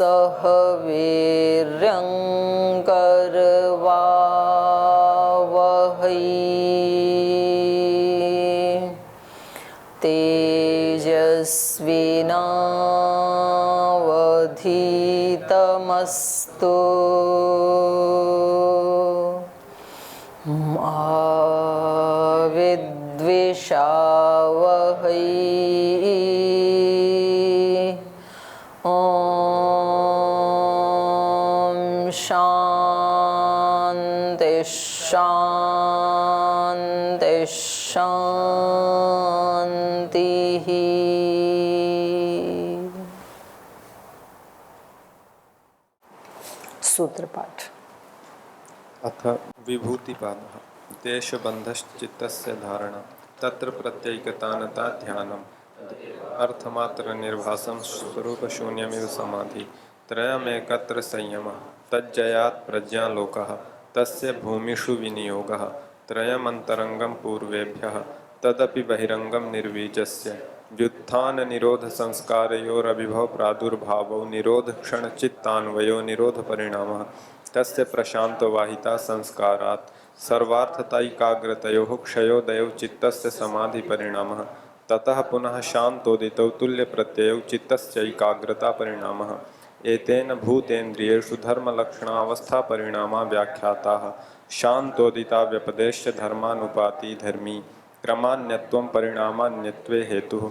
सह वीर्यं करवावहै तेजस्विनावधीतमस्तु मा विद्विषावहै शांति शांति शांति। सूत्र पाठ। अथ विभूतिपादः देशबन्धश्चित्तस्य धारणा तत्र प्रत्यैकतानता ध्यानम् अर्थमात्र निर्भासं स्वरूपशून्यमिव समाधि त्रयमेकत्र संयमः तज्जयात् प्रज्ञालोकः तस्य भूमिषु विनियोगः त्रयमन्तरङ्गं पूर्वेभ्यः तदपि बहिरङ्गं निर्वीजस्य व्युत्थान निरोध संस्कारयोरभिभव प्रादुर्भावो निरोध क्षणचित्तान्वयो निरोध परिणामः तस्य प्रशांतो वाहिता संस्कारात् सर्वार्थताैकाग्रतयोः क्षयोदयो चित्तस्य समाधि परिणामः ततः पुनः शांतोदितौ तुल्यप्रत्ययौ चित्तस्यैकाग्रता परिणामः एतेन भूतेन्द्रियेषु धर्मलक्षणावस्था परिणामा व्याख्याताः शांतोदिता व्यपदेश्य धर्मानुपाति धर्मी क्रमान्यत्वं परिणामान्यत्वे हेतुः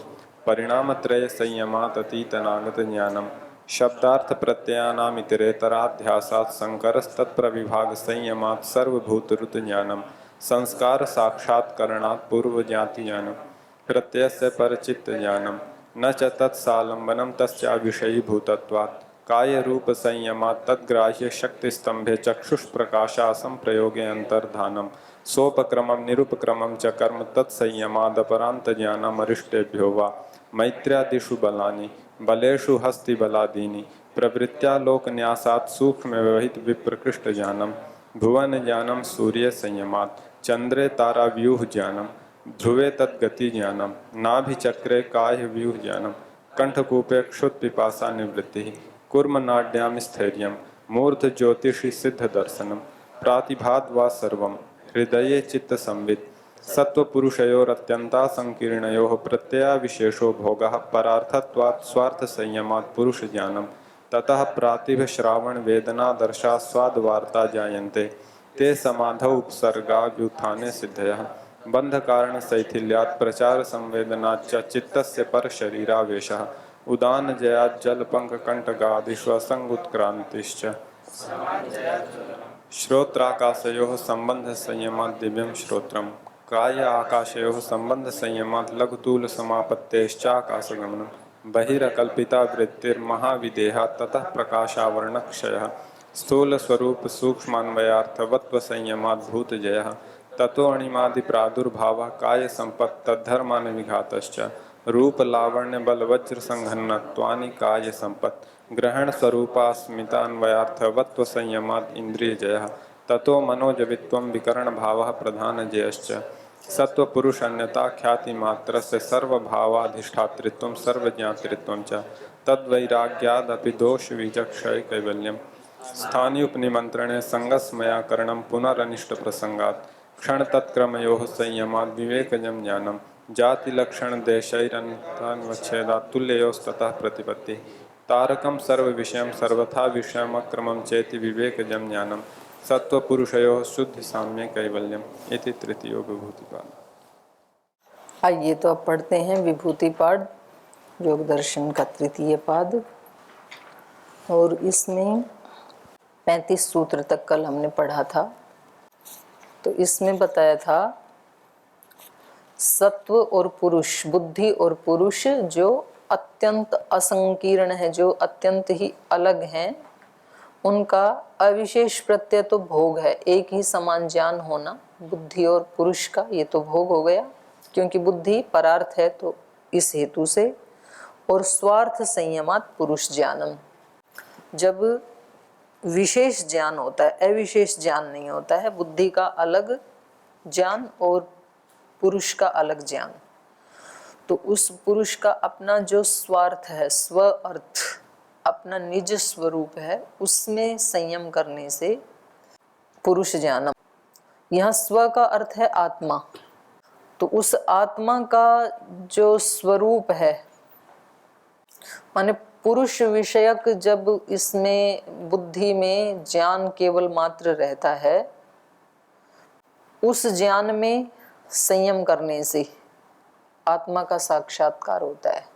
परिणामत्रय संयमात् अतीतनागत ज्ञानम् शब्दार्थ प्रत्ययानामितरेतराध्यासात् संकरस्तत्प्रविभाग संयमात् सर्वभूतरुत ज्ञानम् संस्कार साक्षात्करणात् पूर्वज्ञाति ज्ञानम् प्रत्ययस्य परचित्त ज्ञानम् न च तत्सालम्बनं तस्याविषयीभूतत्वात् काय रूप संयमात् तद्ग्राह्य शक्तिस्तंभे चक्षुष्प्रकाशासं प्रयोगे अंतर्धानम् सोपक्रमं निरुपक्रमं च कर्म तत्संयमादपरान्तज्ञानमरिष्टेभ्यो वा मैत्र्यादिषु बलानि बलेषु हस्तिबलादीनि प्रवृत्त्यालोकन्यासात् सूक्ष्मव्यवहित विप्रकृष्ट ज्ञानम् भुवन ज्ञानम् सूर्य संयमात् चंद्रे ताराव्यूह ज्ञानम् ध्रुवे तद्गति ज्ञानम् नाभिचक्रे काह्य व्यूह ज्ञानम् कंठकूपे क्षुत्पिपासा निवृत्तिः कूर्मनाड्यां स्थैर्यम् मूर्ध ज्योतिषि सिद्ध दर्शनम् प्रातिभाद वा सर्वम् हृदये चित्त संवित् सत्वपुरुषयोरत्यंता संकीर्णयोः प्रत्यया विशेषो भोगः परार्थत्वात् स्वार्थ संयमात् पुरुष ज्ञानम् ततः प्रातिभ श्रावण वेदना दर्शास्वाद वार्ता जायन्ते ते समाधौ उपसर्गा व्युत्थाने सिद्धयः बंध कारण शैथिल्यात् प्रचार संवेदनाच्च चित्तस्य पर शरीरावेशः उदान जयात् जलपंक कंटगादिष्वसंगुत्क्रांतिश्च श्रोत्राकाशयोः संबंध संयमात् दिव्यं श्रोत्रम् काय आकाशयोः संबंध संयमात् लघुतूल समापत्तेश्चाकाशगमनम् बहिरकल्पिता वृत्तिर्महाविदेहा ततः प्रकाशावरणक्षयः स्थूल स्वरूप सूक्ष्मान्वयार्थवत्व संयमात् भूतजयः ततो अणिमादि प्रादुर्भावः काय संपत् तद्धर्मान विघातश्च रूप लावण्य बल वज्र संघन्नत्वानि काय संपत् ग्रहण स्वरूपास्मितान्वयार्थवत्व संयमात् इंद्रिय जयः ततो मनोजवित्वं विकरण भावः प्रधान जयश्च सत्व पुरुष अन्यता ख्याति मात्रस्य सर्वभावाधिष्ठातृत्वं सर्वज्ञातृत्वं च तद्वैराग्यादपि दोष विचक्षय कैवल्यम् स्थानीयुपनिमंत्रणे संगस्मया करणं पुनरनिष्ट प्रसंगात् क्षण तत्क्रमयोः संयमात् विवेकजं ज्ञानं जाति लक्षण देशैरन्तान्वच्छेदात् तुल्ययोस्ततः प्रतिपत्ति तारकं सर्व विषयं सर्वथा विषयमक्रमं चेति विवेकजं ज्ञानं सत्वपुरुषयोः शुद्धि साम्य कैवल्यम इति तृतीयो विभूतिपाद। आइए तो अब पढ़ते हैं विभूतिपाद योग दर्शन का तृतीय पाद और इसमें 35 सूत्र तक कल हमने पढ़ा था। तो इसमें बताया था सत्व और पुरुष बुद्धि और पुरुष जो अत्यंत असंकीर्ण है जो अत्यंत ही अलग हैं उनका अविशेष प्रत्यय तो भोग है। एक ही समान ज्ञान होना बुद्धि और पुरुष का ये तो भोग हो गया क्योंकि बुद्धि परार्थ है तो इस हेतु से। और स्वार्थ संयमात् पुरुष ज्ञानम जब विशेष ज्ञान होता है अविशेष ज्ञान नहीं होता है। बुद्धि का अलग ज्ञान और पुरुष का अलग ज्ञान। तो उस पुरुष का अपना जो स्वार्थ है स्व अर्थ अपना निज स्वरूप है उसमें संयम करने से पुरुष ज्ञानम। यहाँ स्व का अर्थ है आत्मा, तो उस आत्मा का जो स्वरूप है, माने पुरुष विषयक जब इसमें बुद्धि में ज्ञान केवल मात्र रहता है, उस ज्ञान में संयम करने से आत्मा का साक्षात्कार होता है।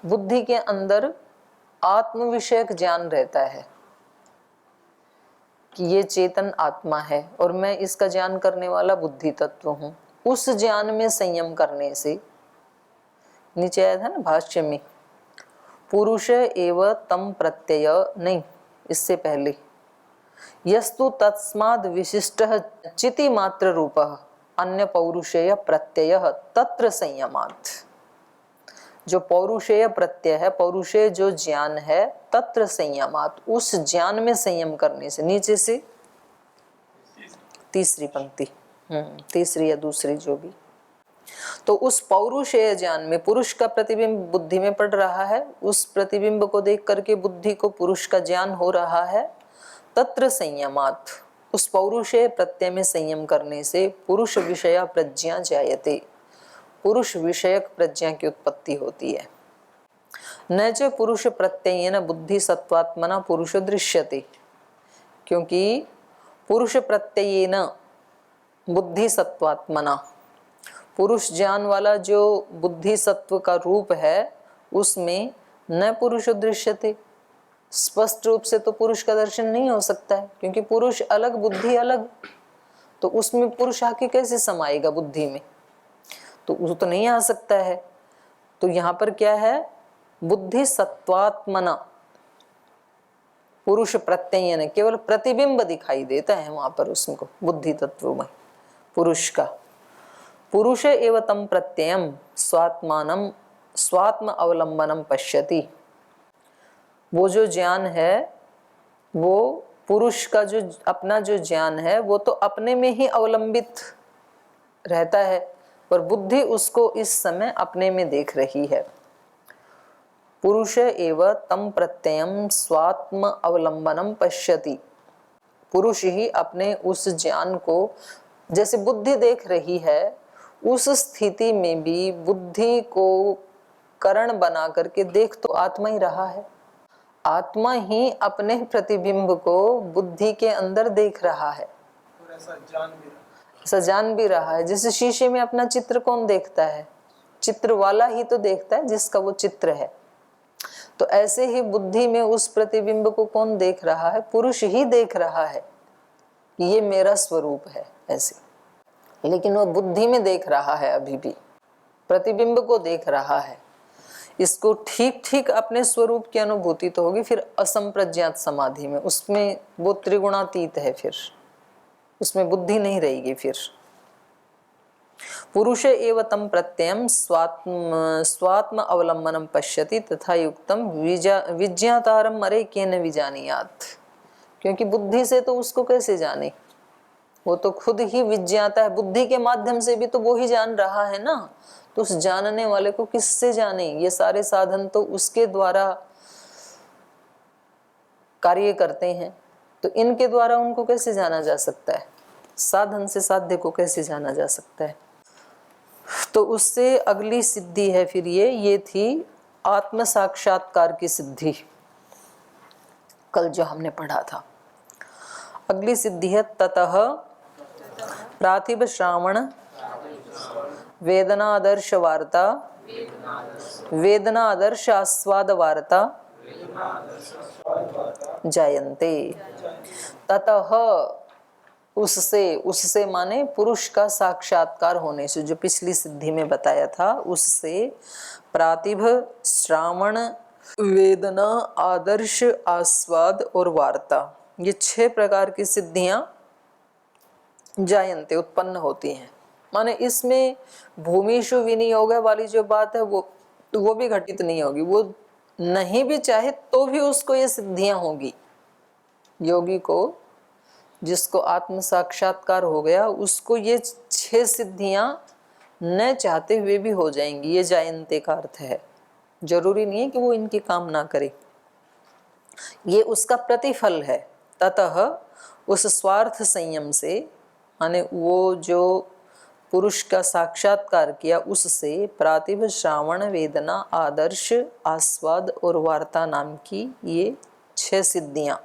बुद्धि के अंदर आत्म विषयक ज्ञान रहता है कि ये चेतन आत्मा है और मैं इसका ज्ञान करने वाला बुद्धि तत्व हूं। उस ज्ञान में संयम करने से, नीचे आया था ना भाष्य में, पुरुष एव तम प्रत्यय, नहीं इससे पहले, यस्तु तस्माद् विशिष्टः चिति मात्र रूपः अन्य पौरुषेय प्रत्यय तत्र संयमात्। जो पौरुषेय प्रत्यय है, पौरुषेय जो ज्ञान है, तत्र संयमात्, उस ज्ञान में संयम करने से, नीचे से तीसरी पंक्ति, तीसरी या दूसरी जो भी, तो उस पौरुषेय ज्ञान में पुरुष का प्रतिबिंब बुद्धि में पड़ रहा है, उस प्रतिबिंब को देख करके बुद्धि को पुरुष का ज्ञान हो रहा है। तत्र संयमात्, उस पौरुषेय प्रत्यय में संयम करने से पुरुष विषया प्रज्ञा जायते, पुरुष विषयक प्रज्ञा की उत्पत्ति होती है। न च पुरुष प्रत्ययेन बुद्धि सत्वात्मना पुरुष दृश्यते, क्योंकि पुरुष प्रत्ययेन बुद्धि सत्वात्मना, पुरुष ज्ञान वाला जो बुद्धि सत्व का रूप है उसमें न पुरुष दृश्यते, स्पष्ट रूप से तो पुरुष का दर्शन नहीं हो सकता है, क्योंकि पुरुष अलग बुद्धि अलग, तो उसमें पुरुष आके कैसे समाएगा बुद्धि में, तो वो तो नहीं आ सकता है। तो यहाँ पर क्या है, बुद्धि सत्वात्मना पुरुष प्रत्यय ने, केवल प्रतिबिंब दिखाई देता है वहां पर उसको बुद्धि तत्व में पुरुष का। पुरुष एव तम प्रत्ययम स्वात्मानम स्वात्म अवलंबनम पश्यति, वो जो ज्ञान है वो पुरुष का जो अपना जो ज्ञान है वो तो अपने में ही अवलंबित रहता है, पर बुद्धि उसको इस समय अपने में देख रही है। पुरुष एव तम प्रत्ययम स्वात्म अवलंबनम पश्यति, पुरुष ही अपने उस ज्ञान को जैसे बुद्धि देख रही है, उस स्थिति में भी बुद्धि को कारण बना करके देख तो आत्मा ही रहा है। आत्मा ही अपने प्रतिबिंब को बुद्धि के अंदर देख रहा है, ऐसा जान भी रहा है। जैसे शीशे में अपना चित्र कौन देखता है, चित्र वाला ही तो देखता है जिसका वो चित्र है। तो ऐसे ही बुद्धि में उस प्रतिबिंब को कौन देख रहा है, पुरुष ही देख रहा है कि ये मेरा स्वरूप है ऐसे, लेकिन वो बुद्धि में देख रहा है, अभी भी प्रतिबिंब को देख रहा है। इसको ठीक ठीक अपने स्वरूप की अनुभूति तो होगी फिर असंप्रज्ञात समाधि में, उसमें वो त्रिगुणातीत है, फिर उसमें बुद्धि नहीं रहेगी। फिर पुरुष एव तम प्रत्ययम स्वात्म अवलंबनम पश्यति तथा युक्तम विज्ञातारम मरे केन विजानीयात, क्योंकि बुद्धि से तो उसको कैसे जाने, वो तो खुद ही विज्ञाता है, बुद्धि के माध्यम से भी तो वो ही जान रहा है ना, तो उस जानने वाले को किससे जाने, ये सारे साधन तो उसके द्वारा कार्य करते हैं, तो इनके द्वारा उनको कैसे जाना जा सकता है, साधन से साध्य को कैसे जाना जा सकता है। तो उससे अगली सिद्धि है फिर ये थी आत्म साक्षात्कार की सिद्धि, कल जो हमने पढ़ा था। अगली सिद्धि है ततः प्रातिभ श्रावण वेदना आदर्श वार्ता, वेदना आदर्श आस्वाद वार्ता जायन्ते। ततः उससे, उससे माने पुरुष का साक्षात्कार होने से, जो पिछली सिद्धि में बताया था उससे, प्रातिभ श्रावण वेदना आदर्श आस्वाद और वार्ता, ये 6 प्रकार की सिद्धियां जायन्ते उत्पन्न होती हैं। माने इसमें भूमिषु विनियोग वाली जो बात है वो भी घटित नहीं होगी, वो नहीं भी चाहे तो भी उसको ये सिद्धियां होगी। योगी को, जिसको आत्म साक्षात्कार हो गया, उसको ये 6 सिद्धियां न चाहते हुए भी हो जाएंगी, ये जायन्ते का अर्थ है। जरूरी नहीं है कि वो इनकी काम ना करे, ये उसका प्रतिफल है। ततः उस स्वार्थ संयम से, माने वो जो पुरुष का साक्षात्कार किया, उससे प्रातिभ, श्रावण, वेदना, आदर्श, आस्वाद और वार्ता नाम की ये 6 सिद्धियां,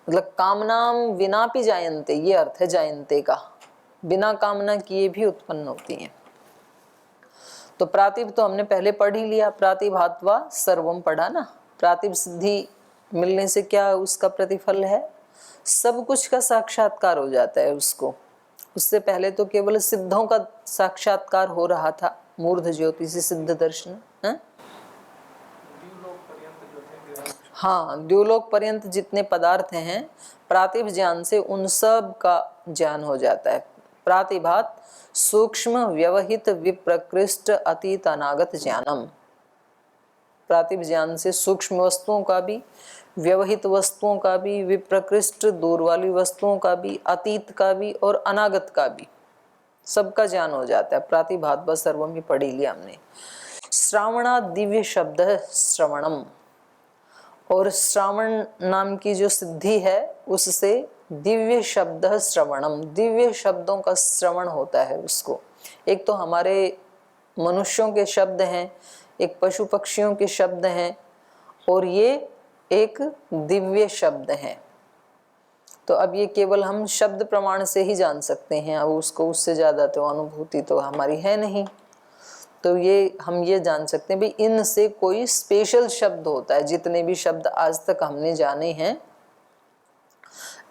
मतलब कामनाम विनापि जायन्ते, ये अर्थ है जायन्ते का, बिना कामना किए भी उत्पन्न होती हैं। तो प्रातिभ तो हमने पहले पढ़ ही लिया, प्रातिभात्वा सर्वम पढ़ा ना। प्रातिभ सिद्धि मिलने से क्या उसका प्रतिफल है, सब कुछ का साक्षात्कार हो जाता है उसको। उससे पहले तो केवल सिद्धों का साक्षात्कार हो रहा था, मूर्ध ज्योतिषी सिद्ध दर्शन है? हाँ, द्युलोक पर्यंत जितने पदार्थ हैं प्रातिभ ज्ञान से उन सब का ज्ञान हो जाता है। प्रातिभात सूक्ष्म व्यवहित विप्रकृष्ट अतीत अनागत ज्ञानम, प्रातिभ ज्ञान से सूक्ष्म वस्तुओं का भी, व्यवहित वस्तुओं का भी, विप्रकृष्ट दूर वाली वस्तुओं का भी, अतीत का भी और अनागत का भी, सबका ज्ञान हो जाता है। प्रातिभात बस सर्वम भी पढ़ी लिया हमने। श्रावणा दिव्य शब्द है श्रवणम, और श्रावण नाम की जो सिद्धि है उससे दिव्य शब्द श्रवणम, दिव्य शब्दों का श्रवण होता है उसको। एक तो हमारे मनुष्यों के शब्द हैं, एक पशु पक्षियों के शब्द हैं, और ये एक दिव्य शब्द हैं। तो अब ये केवल हम शब्द प्रमाण से ही जान सकते हैं, अब उसको उससे ज़्यादा तो अनुभूति तो हमारी है नहीं। तो ये हम ये जान सकते हैं भाई इनसे कोई स्पेशल शब्द होता है। जितने भी शब्द आज तक हमने जाने हैं,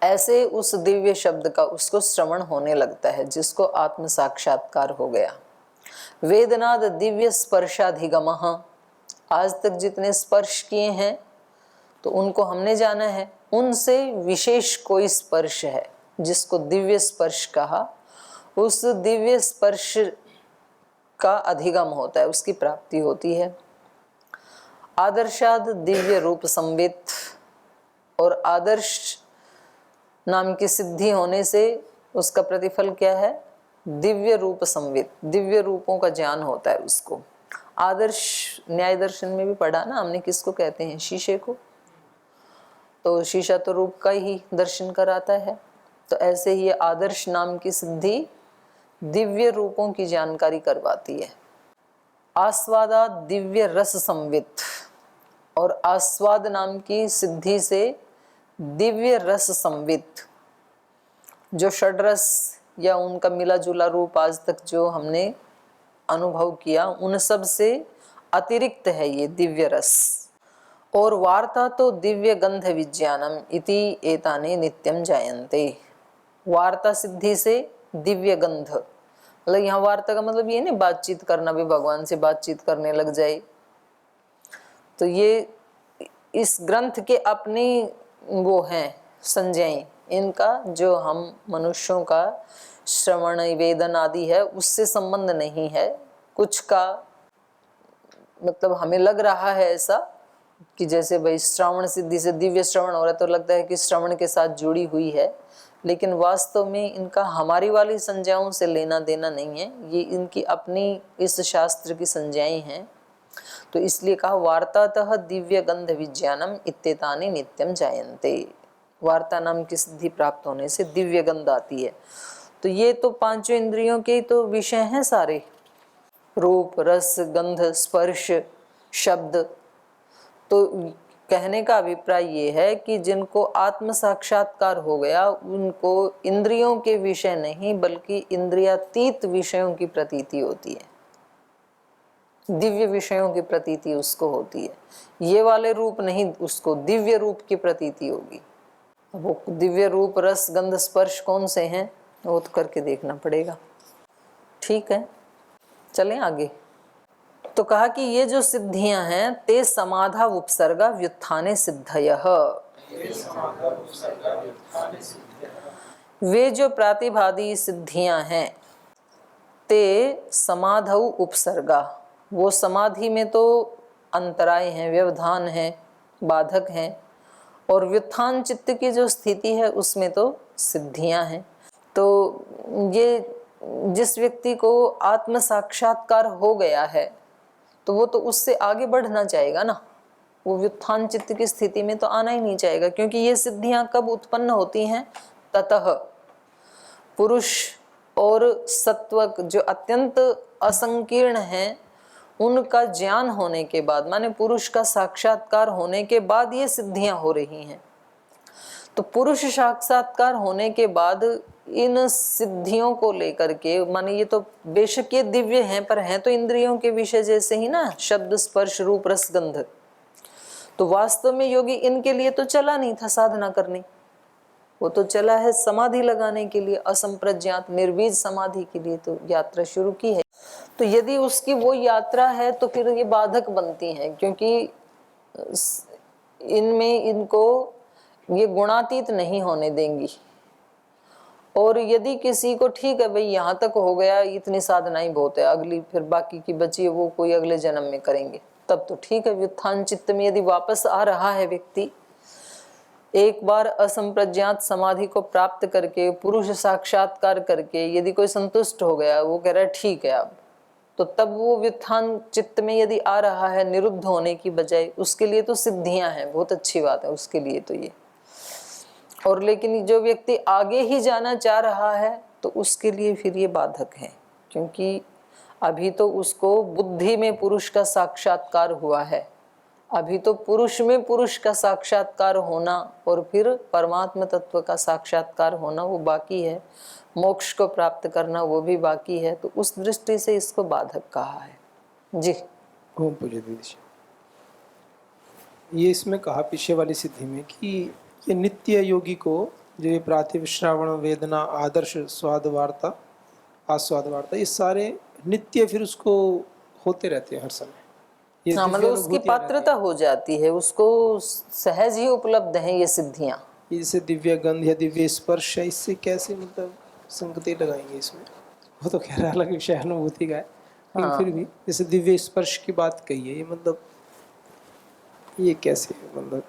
ऐसे उस दिव्य शब्द का उसको श्रवण होने लगता है, जिसको आत्म साक्षात्कार हो गया। वेदनाद दिव्य स्पर्शाधिगमः, आज तक जितने स्पर्श किए हैं तो उनको हमने जाना है, उनसे विशेष कोई स्पर्श है जिसको दिव्य स्पर्श कहा, उस दिव्य स्पर्श का अधिगम होता है, उसकी प्राप्ति होती है। आदर्शाद दिव्य रूप संवित, और आदर्श नाम की सिद्धि होने से उसका प्रतिफल क्या है, दिव्य रूप संवित, दिव्य रूपों का ज्ञान होता है उसको। आदर्श न्याय दर्शन में भी पढ़ा ना हमने, किसको कहते हैं, शीशे को। तो शीशा तो रूप का ही दर्शन कराता है। तो ऐसे ही आदर्श नाम की सिद्धि दिव्य रूपों की जानकारी करवाती है। आस्वादा दिव्य रस संवित, और आस्वाद नाम की सिद्धि से दिव्य रस संवित, जो षड्रस या उनका मिला जुला रूप आज तक जो हमने अनुभव किया, उन सब से अतिरिक्त है ये दिव्य रस। और वार्ता तो दिव्य गंध विज्ञानम इति एताने नित्यम जायन्ते, वार्ता सिद्धि से दिव्य गंध, मतलब यहाँ वार्ता का मतलब ये नहीं बातचीत करना, भी भगवान से बातचीत करने लग जाए। तो ये इस ग्रंथ के अपनी वो हैं संज्ञाएं, इनका जो हम मनुष्यों का श्रवण वेदन आदि है उससे संबंध नहीं है। कुछ का मतलब हमें लग रहा है ऐसा कि जैसे भाई श्रवण सिद्धि से दिव्य श्रवण हो रहा है, तो लगता है कि श्रवण के साथ जुड़ी हुई है, लेकिन वास्तव में इनका हमारी वाली संज्ञाओं से लेना देना नहीं है। ये इनकी अपनी इस शास्त्र की संज्ञाएं हैं। तो इसलिए कहा वार्तातः दिव्य गंध विज्ञानम इत्येतानि नित्यम जायन्ते, वार्ता नाम की सिद्धि प्राप्त होने से दिव्य गंध आती है। तो ये तो पांचों इंद्रियों के तो विषय हैं सारे, रूप रस गंध स्पर्श शब्द। तो कहने का अभिप्राय ये है कि जिनको आत्म साक्षात्कार हो गया उनको इंद्रियों के विषय नहीं बल्कि इंद्रियातीत विषयों की प्रतीति होती है, दिव्य विषयों की प्रतीति उसको होती है। ये वाले रूप नहीं, उसको दिव्य रूप की प्रतीति होगी। वो दिव्य रूप रस गंध स्पर्श कौन से हैं वो तो करके देखना पड़ेगा। ठीक है, चलें आगे। तो कहा कि ये जो सिद्धियां हैं ते समाधा उपसर्गा व्युत्थाने सिद्धयः, वे जो प्रातिभादी सिद्धियां हैं ते समाधौ उपसर्गा, वो समाधि में तो अंतराय हैं, व्यवधान हैं, बाधक हैं, और व्युत्थान चित्त की जो स्थिति है उसमें तो सिद्धियां हैं। तो ये जिस व्यक्ति को आत्म साक्षात्कार हो गया है तो वो तो उससे आगे बढ़ना चाहेगा ना, वो व्युत्थान चित्त की स्थिति में तो आना ही नहीं चाहेगा, क्योंकि ये सिद्धियां कब उत्पन्न होती हैं? ततः पुरुष और सत्व जो अत्यंत असंकीर्ण हैं उनका ज्ञान होने के बाद, माने पुरुष का साक्षात्कार होने के बाद ये सिद्धियां हो रही हैं। तो पुरुष साक्षात्कार होने के बाद इन सिद्धियों को लेकर के, माने ये तो बेशक ये दिव्य हैं पर हैं तो इंद्रियों के विषय जैसे ही ना, शब्द स्पर्श रूप रस गंध। तो वास्तव में योगी इनके लिए तो चला नहीं था साधना करने, वो तो चला है समाधि लगाने के लिए, असंप्रज्ञात निर्बीज समाधि के लिए तो यात्रा शुरू की है। तो यदि उसकी वो यात्रा है तो फिर ये बाधक बनती हैं, क्योंकि इनमें इनको ये गुणातीत नहीं होने देंगी। और यदि किसी को ठीक है भाई यहाँ तक हो गया, इतनी साधना ही बहुत है, अगली फिर बाकी की बची है वो कोई अगले जन्म में करेंगे, तब तो ठीक है। व्युत्थान चित्त में यदि वापस आ रहा है व्यक्ति, एक बार असंप्रज्ञात समाधि को प्राप्त करके पुरुष साक्षात्कार करके यदि कोई संतुष्ट हो गया, वो कह रहा है ठीक है अब, तो तब वो व्युत्थान चित्त में यदि आ रहा है निरुद्ध होने की बजाय, उसके लिए तो सिद्धियां हैं, बहुत अच्छी बात है उसके लिए तो ये। और लेकिन जो व्यक्ति आगे ही जाना चाह रहा है तो उसके लिए फिर ये बाधक है, क्योंकि अभी तो उसको बुद्धि में पुरुष का साक्षात्कार हुआ है, अभी तो पुरुष में पुरुष का साक्षात्कार होना और फिर परमात्मा तत्व का साक्षात्कार होना वो बाकी है, मोक्ष को प्राप्त करना वो भी बाकी है। तो उस दृष्टि से इसको बाधक कहा है जी। ओम पूज्य दीदी, ये इसमें कहा पीछे वाली सिद्धि में कि ये नित्य योगी को जो ये प्रातिभ श्रावण वेदना आदर्श स्वाद वार्ता आस्वाद वार्ता, ये सारे नित्य फिर उसको होते रहते हैं हर समय। हाँ, मतलब उसकी पात्रता हो जाती है, उसको सहज ही उपलब्ध है ये सिद्धियां। जैसे दिव्य गंध या दिव्य स्पर्श है, इससे कैसे मतलब संगति लगाएंगे इसमें? वो तो कह रहा अलग विषय अनुभूति का है, लेकिन हाँ। फिर भी जैसे दिव्य स्पर्श की बात कही है, ये मतलब ये कैसे मतलब?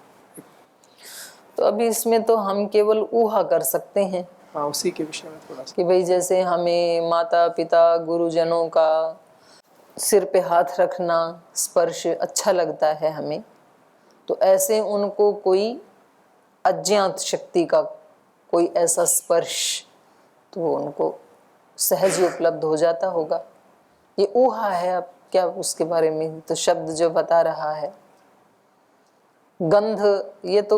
तो अभी इसमें तो हम केवल ऊहा कर सकते हैं। हाँ, उसी के विषय में थोड़ा सा कि भाई जैसे हमें माता पिता गुरुजनों का सिर पे हाथ रखना स्पर्श अच्छा लगता है हमें, तो ऐसे उनको कोई अज्ञात शक्ति का कोई ऐसा स्पर्श तो उनको सहज ही उपलब्ध हो जाता होगा। ये ऊहा है, अब क्या उसके बारे में तो शब्द जो बता रहा है। गंध ये तो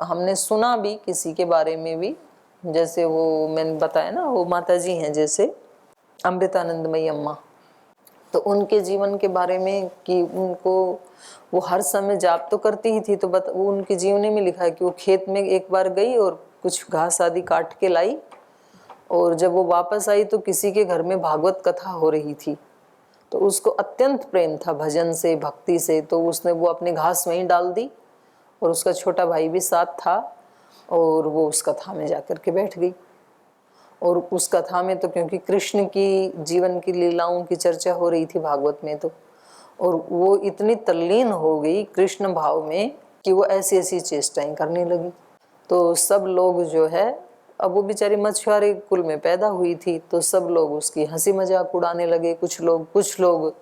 हमने सुना भी किसी के बारे में भी, जैसे वो मैंने बताया ना, वो माता जी हैं जैसे अमृतानंदमयी अम्मा, तो उनके जीवन के बारे में कि उनको वो हर समय जाप तो करती ही थी, तो वो उनकी जीवनी में लिखा है कि वो खेत में एक बार गई और कुछ घास आदि काट के लाई, और जब वो वापस आई तो किसी के घर में भागवत कथा हो रही थी, तो उसको अत्यंत प्रेम था भजन से भक्ति से, तो उसने वो अपनी घास वहीं डाल दी और उसका छोटा भाई भी साथ था, और वो उस कथा में जाकर के बैठ गई। और उस कथा में तो क्योंकि कृष्ण की जीवन की लीलाओं की चर्चा हो रही थी भागवत में, तो और वो इतनी तल्लीन हो गई कृष्ण भाव में कि वो ऐसी ऐसी चेष्टाएं करने लगी। तो सब लोग जो है, अब वो बेचारी मछुआरे कुल में पैदा हुई थी, तो सब लोग उसकी हंसी मजाक उड़ाने लगे, कुछ लोग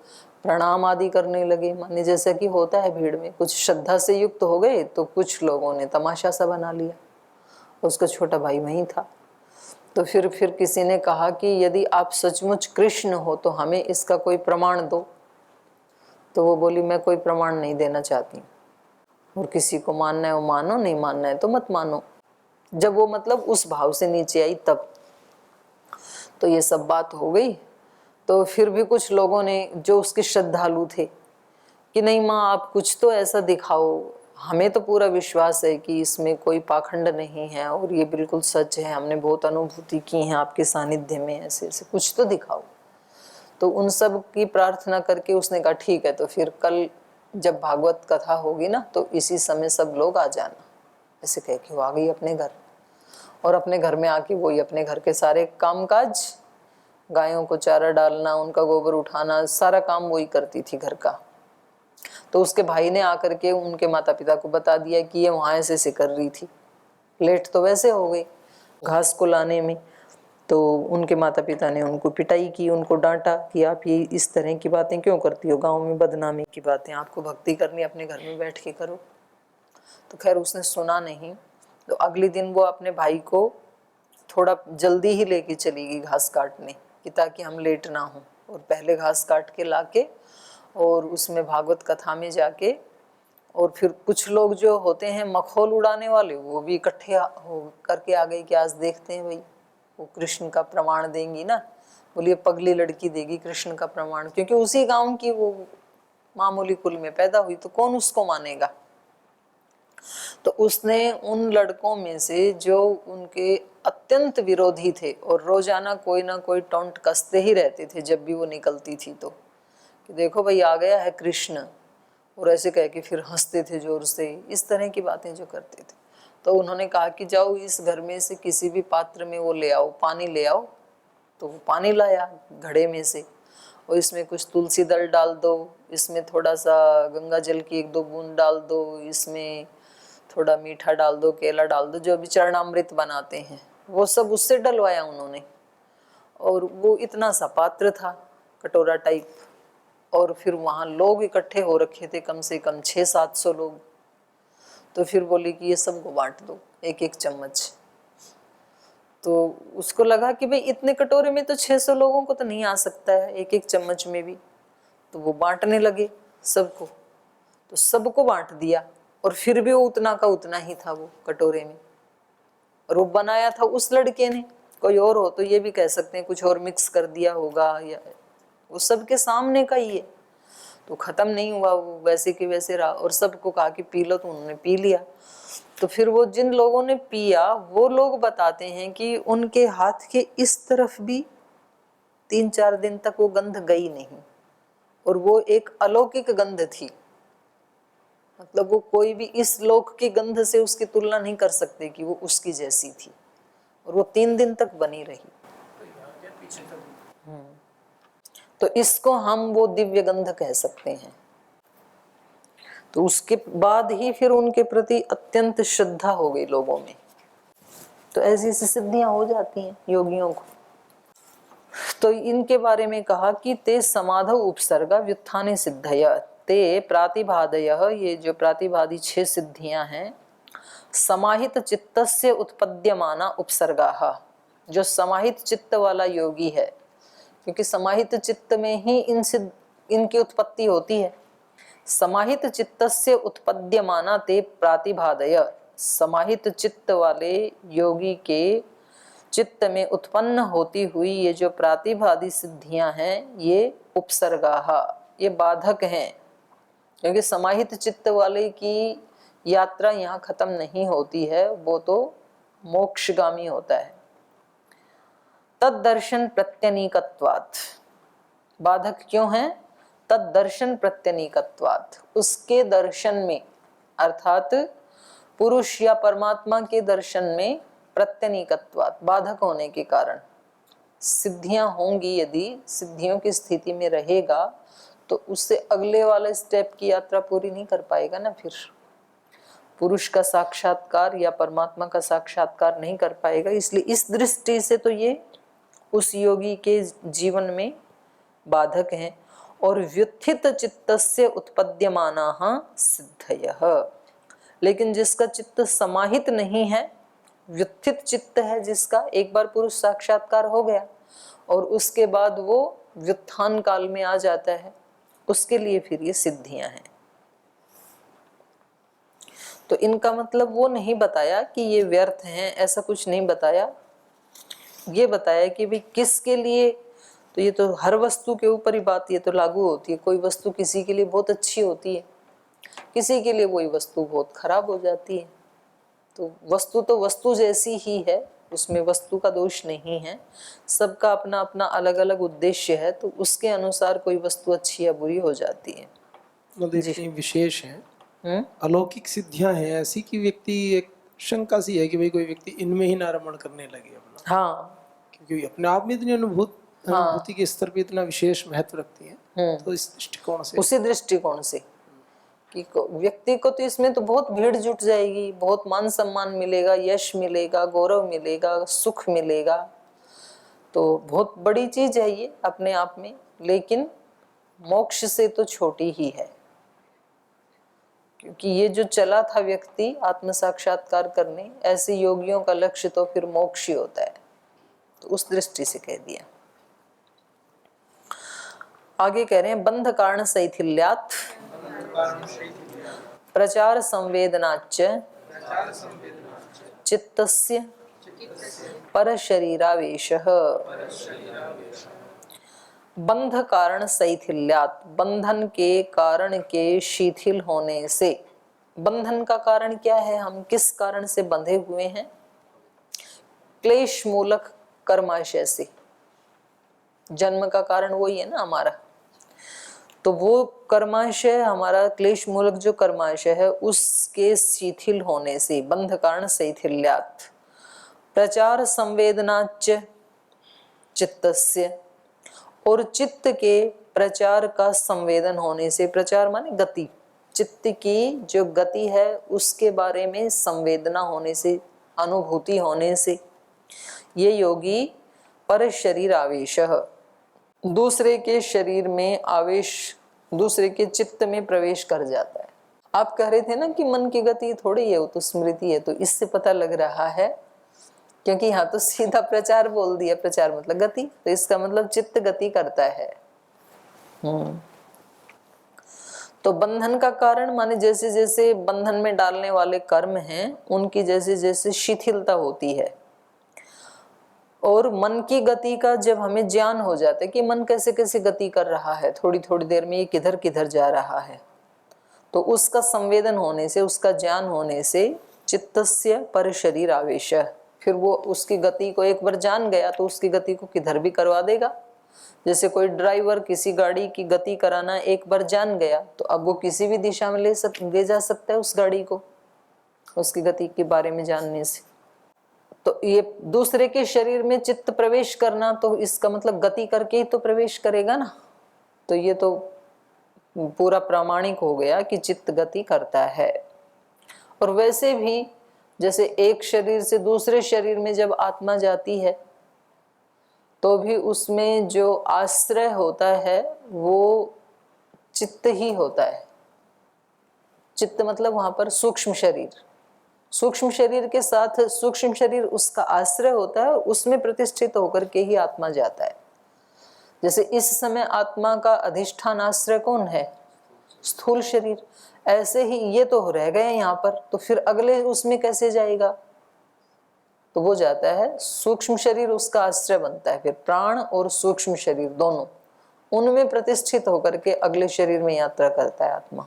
प्रणाम आदि करने लगे, माने जैसा कि होता है भीड़ में, कुछ श्रद्धा से युक्त हो गए तो कुछ लोगों ने तमाशा सा बना लिया। उसका छोटा भाई वहीं था। तो फिर किसी ने कहा कि यदि आप सचमुच कृष्ण हो तो हमें इसका कोई प्रमाण दो। तो वो बोली मैं कोई प्रमाण नहीं देना चाहती, और किसी को मानना है वो मानो, नहीं मानना है तो मत मानो। जब वो मतलब उस भाव से नीचे आई तब तो ये सब बात हो गई। तो फिर भी कुछ लोगों ने जो उसके श्रद्धालु थे कि नहीं माँ आप कुछ तो ऐसा दिखाओ, हमें तो पूरा विश्वास है कि इसमें कोई पाखंड नहीं है और ये बिल्कुल सच है, हमने बहुत अनुभूति की है आपके सानिध्य में, ऐसे ऐसे कुछ तो दिखाओ। तो उन सब की प्रार्थना करके उसने कहा ठीक है, तो फिर कल जब भागवत कथा होगी ना तो इसी समय सब लोग आ जाना। ऐसे कह के वो आ गई अपने घर, और अपने घर में आके वही अपने घर के सारे कामकाज, गायों को चारा डालना, उनका गोबर उठाना, सारा काम वही करती थी घर का। तो उसके भाई ने आकर के उनके माता पिता को बता दिया कि ये वहाँ ऐसे कर रही थी। लेट तो वैसे हो गई घास को लाने में, तो उनके माता पिता ने उनको पिटाई की, उनको डांटा कि आप ये इस तरह की बातें क्यों करती हो, गांव में बदनामी की बातें, आपको भक्ति करनी अपने घर में बैठ के करो। तो खैर उसने सुना नहीं। तो अगले दिन वो अपने भाई को थोड़ा जल्दी ही लेके चली गई घास काटने कि ताकि हम लेट ना हो, और पहले घास काट के लाके और उसमें भागवत कथा में जाके, और फिर कुछ लोग जो होते हैं मखौल उड़ाने वाले वो भी इकट्ठे हो करके आ गए कि आज देखते हैं भाई वो कृष्ण का प्रमाण देंगी ना, बोलिए पगली लड़की देगी कृष्ण का प्रमाण, क्योंकि उसी गांव की वो मामूली कुल में पैदा हुई तो कौन उसको मानेगा। तो उसने उन लड़कों में से जो उनके अत्यंत विरोधी थे और रोजाना कोई ना कोई टोंट कसते ही रहते थे जब भी वो निकलती थी, तो कि देखो भाई आ गया है कृष्ण, और ऐसे कह के फिर हंसते थे जोर से, इस तरह की बातें जो करते थे। तो उन्होंने कहा कि जाओ इस घर में से किसी भी पात्र में वो ले आओ, पानी ले आओ। तो वो पानी लाया घड़े में से, और इसमें कुछ तुलसी दल डाल दो, इसमें थोड़ा सा गंगा जल की 1-2 बूंद डाल दो, इसमें थोड़ा मीठा डाल दो, केला डाल दो, जो भी चरणामृत बनाते हैं वो सब उससे डलवाया उन्होंने। और वो इतना सा पात्र था कटोरा टाइप, और फिर वहाँ लोग इकट्ठे हो रखे थे कम से कम 600-700 लोग। तो फिर बोले कि ये सबको बांट दो 1-1 चम्मच। तो उसको लगा कि भाई इतने कटोरे में तो 600 लोगों को तो नहीं आ सकता है 1-1 चम्मच में भी, तो वो बांटने लगे सबको। तो सबको बांट दिया, और फिर भी वो उतना का उतना ही था वो कटोरे में, और वो बनाया था उस लड़के ने। कोई और हो तो ये भी कह सकते हैं कुछ और मिक्स कर दिया होगा, या वो सबके सामने का ही है। तो खत्म नहीं हुआ, वो वैसे के वैसे रहा, और सबको कहा कि पी लो, तो उन्होंने पी लिया। तो फिर वो जिन लोगों ने पिया वो लोग बताते हैं कि उनके हाथ के इस तरफ भी 3-4 दिन तक वो गंध गई नहीं, और वो एक अलौकिक गंध थी, मतलब वो कोई भी इस लोक की गंध से उसकी तुलना नहीं कर सकते कि वो उसकी जैसी थी, और वो 3 दिन तक बनी रही। तो इसको हम वो दिव्य गंध कह सकते हैं। तो उसके बाद ही फिर उनके प्रति अत्यंत श्रद्धा हो गई लोगों में। तो ऐसी ऐसी सिद्धियां हो जाती हैं योगियों को। तो इनके बारे में कहा कि ते समाधौ उपसर्गा व्युत्थाने सिद्धय ते प्रातिभादय, ये जो प्रातिभादी 6 सिद्धियां हैं, समाहित चित्तस्य उत्पद्यमाना उपसर्गाः, जो समाहित चित्त वाला योगी है, क्योंकि समाहित चित्त में ही इनकी उत्पत्ति होती है। समाहित चित्तस्य उत्पद्यमाना ते प्रातिभादय, समाहित चित्त वाले योगी के चित्त में उत्पन्न होती हुई ये जो प्रातिभादी सिद्धियां हैं, ये उपसर्गाः, ये बाधक हैं, क्योंकि समाहित चित्त वाले की यात्रा यहाँ खत्म नहीं होती है, वो तो मोक्षगामी होता है। तद्दर्शन प्रत्यनीकत्वात्, बाधक क्यों है? तद्दर्शन प्रत्यनीकत्वात्, उसके दर्शन में, अर्थात पुरुष या परमात्मा के दर्शन में प्रत्यनीकत्वात्, बाधक होने के कारण। सिद्धियां होंगी, यदि सिद्धियों की स्थिति में रहेगा तो उससे अगले वाले स्टेप की यात्रा पूरी नहीं कर पाएगा ना, फिर पुरुष का साक्षात्कार या परमात्मा का साक्षात्कार नहीं कर पाएगा। इसलिए इस दृष्टि से तो ये उस योगी के जीवन में बाधक हैं। और व्युत्थित चित्तस्य उत्पद्यमानाः सिद्धयः, लेकिन जिसका चित्त समाहित नहीं है, व्युत्थित चित्त है जिसका, एक बार पुरुष साक्षात्कार हो गया और उसके बाद वो व्युत्थान काल में आ जाता है, उसके लिए फिर ये सिद्धियां हैं। तो इनका मतलब वो नहीं बताया कि ये व्यर्थ हैं, ऐसा कुछ नहीं बताया। ये बताया कि भाई किसके लिए, तो ये तो हर वस्तु के ऊपर ही बात ये तो लागू होती है। कोई वस्तु किसी के लिए बहुत अच्छी होती है, किसी के लिए वही वस्तु बहुत खराब हो जाती है। तो वस्तु जैसी ही है, उसमें वस्तु का दोष नहीं है, सबका अपना अपना अलग अलग उद्देश्य है, तो उसके अनुसार कोई वस्तु अच्छी या बुरी हो जाती है। विशेष है, अलौकिक सिद्धियां हैं ऐसी कि व्यक्ति एक शंका सी है कि भाई कोई व्यक्ति इनमें ही ना रमण करने लगे अपना। हाँ, क्योंकि अपने आप में इतनी अनुभूति के स्तर पे इतना विशेष महत्व रखती है। तो इस दृष्टिकोण से, उसी दृष्टिकोण से कि व्यक्ति को तो इसमें तो बहुत भीड़ जुट जाएगी, बहुत मान सम्मान मिलेगा, यश मिलेगा, गौरव मिलेगा, सुख मिलेगा, तो बहुत बड़ी चीज है ये अपने आप में, लेकिन मोक्ष से तो छोटी ही है, क्योंकि ये जो चला था व्यक्ति आत्म साक्षात्कार करने, ऐसे योगियों का लक्ष्य तो फिर मोक्ष ही होता है, तो उस दृष्टि से कह दिया। आगे कह रहे हैं बंध कारण शैथिल्यात् प्रचार संवेदनाच्च चित्तस्य परशरीरावेशः। बंध कारण शैथिल्यात्, बंधन के कारण के शिथिल होने से। बंधन का कारण क्या है, हम किस कारण से बंधे हुए हैं? क्लेश मूलक कर्माशय से। जन्म का कारण वही है ना हमारा, तो वो कर्माशय हमारा क्लेश मूलक जो कर्माशय है उसके शिथिल होने से, बंध कारण शैथिल्यात्। प्रचार संवेदनाच्च चित्तस्य, और चित्त के प्रचार का संवेदन होने से, प्रचार माने गति, चित्त की जो गति है उसके बारे में संवेदना होने से, अनुभूति होने से, ये योगी पर शरीर आवेश, दूसरे के शरीर में आवेश, दूसरे के चित्त में प्रवेश कर जाता है। आप कह रहे थे ना कि मन की गति थोड़ी है, वो तो स्मृति है, तो इससे पता लग रहा है, क्योंकि यहाँ तो सीधा प्रचार बोल दिया, प्रचार मतलब गति, तो इसका मतलब चित्त गति करता है। तो बंधन का कारण माने जैसे जैसे बंधन में डालने वाले कर्म हैं उनकी जैसे जैसे शिथिलता होती है, और मन की गति का जब हमें ज्ञान हो जाता है कि मन कैसे कैसे गति कर रहा है, थोड़ी थोड़ी देर में ये किधर किधर जा रहा है, तो उसका संवेदन होने से, उसका ज्ञान होने से चित्तस्य पर शरीर आवेश, फिर वो उसकी गति को एक बार जान गया तो उसकी गति को किधर भी करवा देगा। जैसे कोई ड्राइवर किसी गाड़ी की गति कराना एक बार जान गया तो अब वो किसी भी दिशा में ले जा सकता है उस गाड़ी को, उसकी गति के बारे में जानने से। तो ये दूसरे के शरीर में चित्त प्रवेश करना, तो इसका मतलब गति करके ही तो प्रवेश करेगा ना, तो ये तो पूरा प्रामाणिक हो गया कि चित्त गति करता है। और वैसे भी जैसे एक शरीर से दूसरे शरीर में जब आत्मा जाती है तो भी उसमें जो आश्रय होता है वो चित्त ही होता है। चित्त मतलब वहां पर सूक्ष्म शरीर, सूक्ष्म शरीर के साथ सूक्ष्म शरीर उसका आश्रय होता है, उसमें प्रतिष्ठित होकर के ही आत्मा जाता है। जैसे इस समय आत्मा का अधिष्ठान आश्रय कौन है? स्थूल शरीर। ऐसे ही ये तो रह गए यहाँ पर, तो फिर अगले उसमें कैसे जाएगा? तो वो जाता है, सूक्ष्म शरीर उसका आश्रय बनता है, फिर प्राण और सूक्ष्म शरीर दोनों, उनमें प्रतिष्ठित होकर के अगले शरीर में यात्रा करता है आत्मा।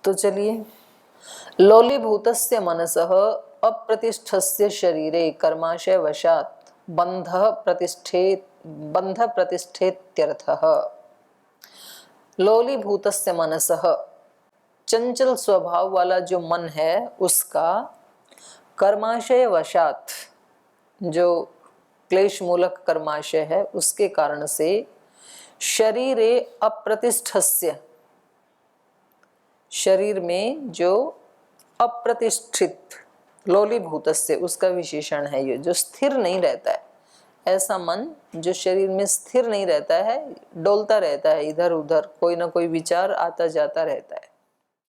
तो चलिए, लोलीभूतस्य मनसः अप्रतिष्ठस्य शरीरे कर्माशय वशात् बंध प्रतिष्ठेत्यर्थः। लोलीभूतस्य मनसः, चंचल स्वभाव वाला जो मन है उसका, कर्माशय वशात्, जो क्लेश मूलक कर्माशय है उसके कारण से, शरीरे अप्रतिष्ठस्य, शरीर में जो अप्रतिष्ठित, लोलीभूतस्य उसका विशेषण है ये, जो स्थिर नहीं रहता है। ऐसा मन जो शरीर में स्थिर नहीं रहता है, डोलता रहता है इधर उधर, कोई ना कोई विचार आता जाता रहता है,